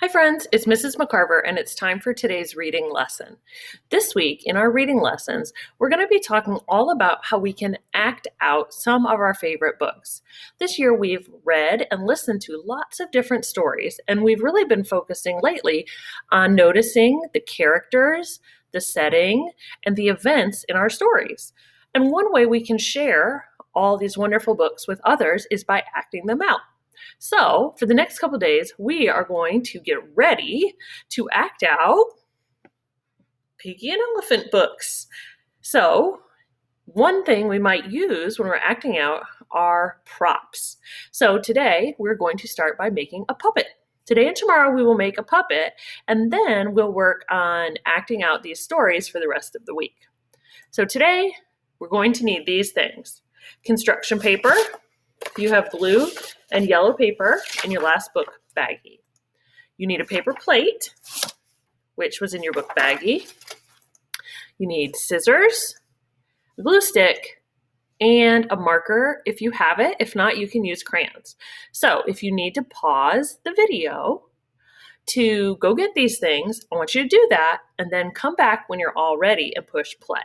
Hi friends, it's Mrs. McCarver and it's time for today's reading lesson. This week in our reading lessons, we're going to be talking all about how we can act out some of our favorite books. This year we've read and listened to lots of different stories, and we've really been focusing lately on noticing the characters, the setting, and the events in our stories. And one way we can share all these wonderful books with others is by acting them out. So, for the next couple days, we are going to get ready to act out Piggy and Elephant books. So, one thing we might use when we're acting out are props. So, today we're going to start by making a puppet. Today and tomorrow we will make a puppet, and then we'll work on acting out these stories for the rest of the week. So, today we're going to need these things: construction paper. You have blue and yellow paper in your last book baggie. You need a paper plate, which was in your book baggie. You need scissors, a glue stick, and a marker if you have it. If not, you can use crayons. So if you need to pause the video to go get these things, I want you to do that and then come back when you're all ready and push play.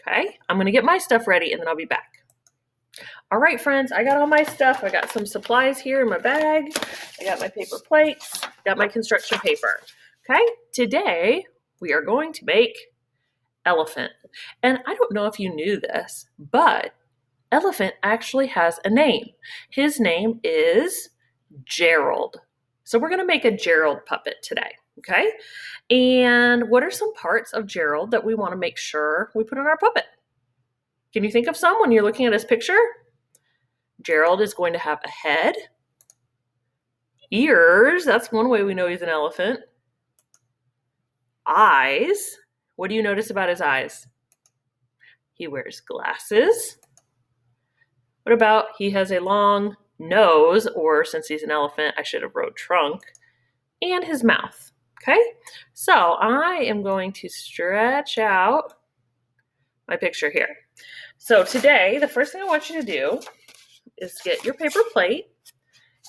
Okay? I'm going to get my stuff ready and then I'll be back. All right, friends, I got all my stuff. I got some supplies here in my bag. I got my paper plates, got my construction paper. Okay, today we are going to make elephant. And I don't know if you knew this, but elephant actually has a name. His name is Gerald. So we're going to make a Gerald puppet today. Okay, and what are some parts of Gerald that we want to make sure we put in our puppet? Can you think of some when you're looking at his picture? Gerald is going to have a head, ears, that's one way we know he's an elephant, eyes. What do you notice about his eyes? He wears glasses. What about he has a long nose, or since he's an elephant, I should have wrote trunk, and his mouth. Okay, so I am going to stretch out my picture here. So today, the first thing I want you to do is get your paper plate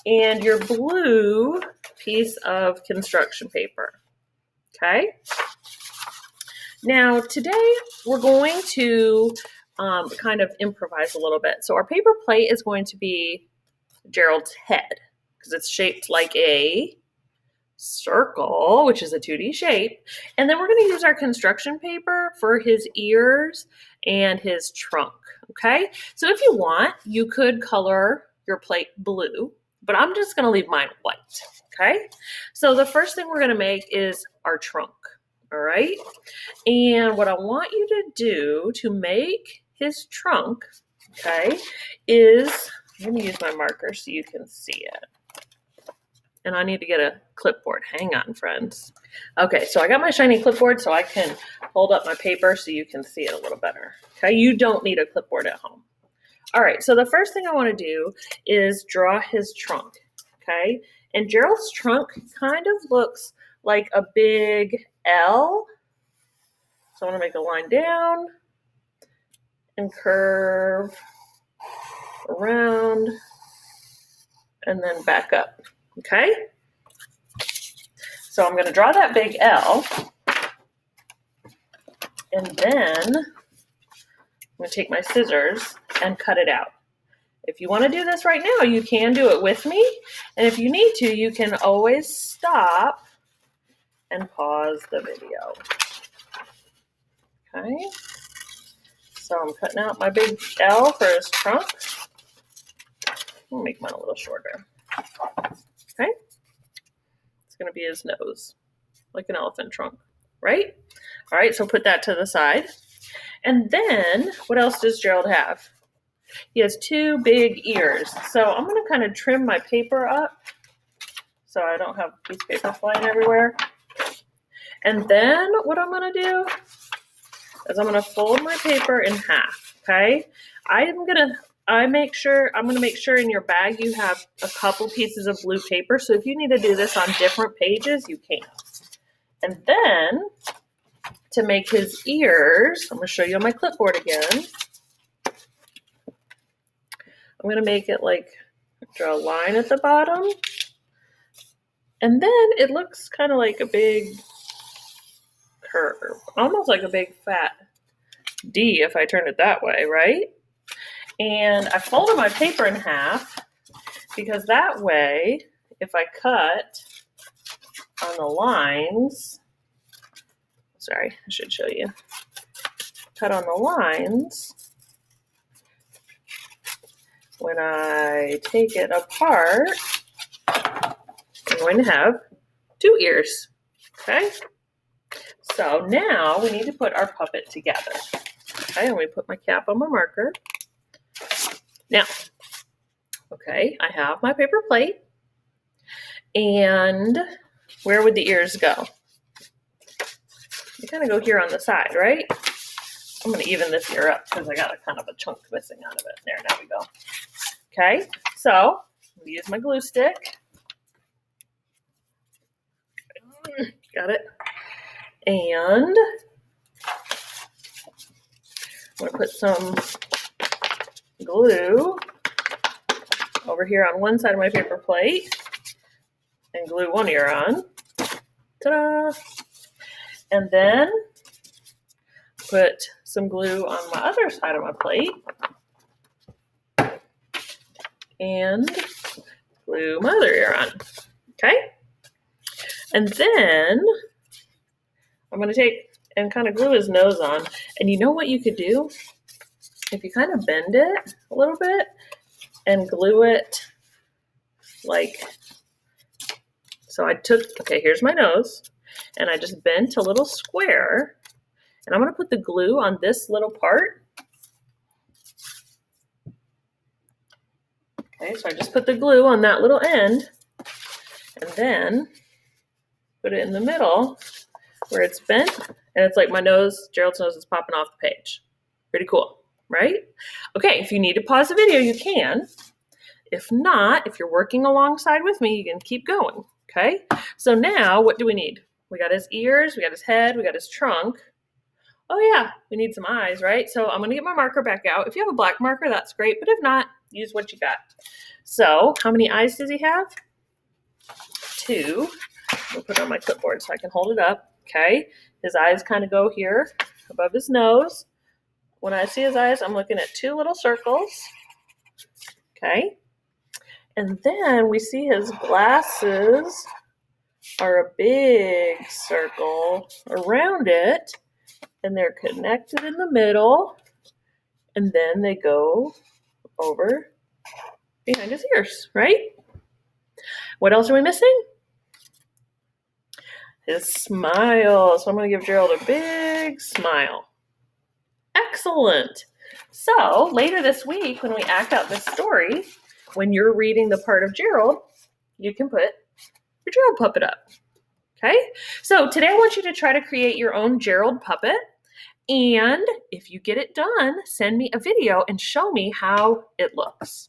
and your blue piece of construction paper. Okay? Now, today we're going to kind of improvise a little bit. So our paper plate is going to be Gerald's head because it's shaped like a circle, which is a 2D shape. And then we're going to use our construction paper for his ears and his trunk. Okay, so if you want, you could color your plate blue, but I'm just going to leave mine white. Okay, so the first thing we're going to make is our trunk. All right, and what I want you to do to make his trunk, okay, is I'm going to use my marker so you can see it. And I need to get a clipboard. Hang on, friends. Okay, so I got my shiny clipboard so I can hold up my paper so you can see it a little better. Okay, you don't need a clipboard at home. All right, so the first thing I want to do is draw his trunk. Okay, and Gerald's trunk kind of looks like a big L. So I want to make a line down and curve around and then back up. Okay, so I'm going to draw that big L, and then I'm going to take my scissors and cut it out. If you want to do this right now, you can do it with me, and if you need to, you can always stop and pause the video. Okay, so I'm cutting out my big L for his trunk. I'll make mine a little shorter. Okay, it's going to be his nose, like an elephant trunk, right? All right, so put that to the side. And then, what else does Gerald have? He has two big ears. So I'm going to kind of trim my paper up so I don't have a piece of paper flying everywhere. And then what I'm going to do is I'm going to fold my paper in half, okay? I'm going to make sure in your bag you have a couple pieces of blue paper. So if you need to do this on different pages, you can. And then to make his ears, I'm going to show you on my clipboard again. I'm going to make it like draw a line at the bottom And then it looks kind of like a big curve, almost like a big fat D if I turn it that way, right? And I folded my paper in half because that way, if I cut on the lines, sorry, I should show you, cut on the lines, when I take it apart, I'm going to have 2 ears, okay? So now we need to put our puppet together. Okay, I'm going to put my cap on my marker. Now, okay, I have my paper plate. And where would the ears go? They kind of go here on the side, right? I'm going to even this ear up because I got a kind of a chunk missing out of it. There, now we go. Okay, so I'm going to use my glue stick. Got it. And I'm going to put some glue over here on one side of my paper plate and glue one ear on. Ta-da! And then put some glue on my other side of my plate and glue my other ear on. Okay? And then I'm going to take and kind of glue his nose on. And you know what you could do? If you kind of bend it a little bit and glue it like, so I took, okay, here's my nose, and I just bent a little square, and I'm going to put the glue on this little part. Okay, so I just put the glue on that little end, and then put it in the middle where it's bent, and it's like my nose, Gerald's nose is popping off the page. Pretty cool, right? Okay, if you need to pause the video, you can. If not, if you're working alongside with me, you can keep going, okay? So now, what do we need? We got his ears, we got his head, we got his trunk. Oh yeah, we need some eyes, right? So I'm gonna get my marker back out. If you have a black marker, that's great, but if not, use what you got. So how many eyes does he have? 2. I'll put it on my clipboard so I can hold it up, okay? His eyes kind of go here above his nose. When I see his eyes, I'm looking at 2 little circles, okay? And then we see his glasses are a big circle around it, and they're connected in the middle, and then they go over behind his ears, right? What else are we missing? His smile. So I'm going to give Gerald a big smile. Excellent. So later this week, when we act out this story, when you're reading the part of Gerald, you can put your Gerald puppet up. Okay? So today I want you to try to create your own Gerald puppet. And if you get it done, send me a video and show me how it looks.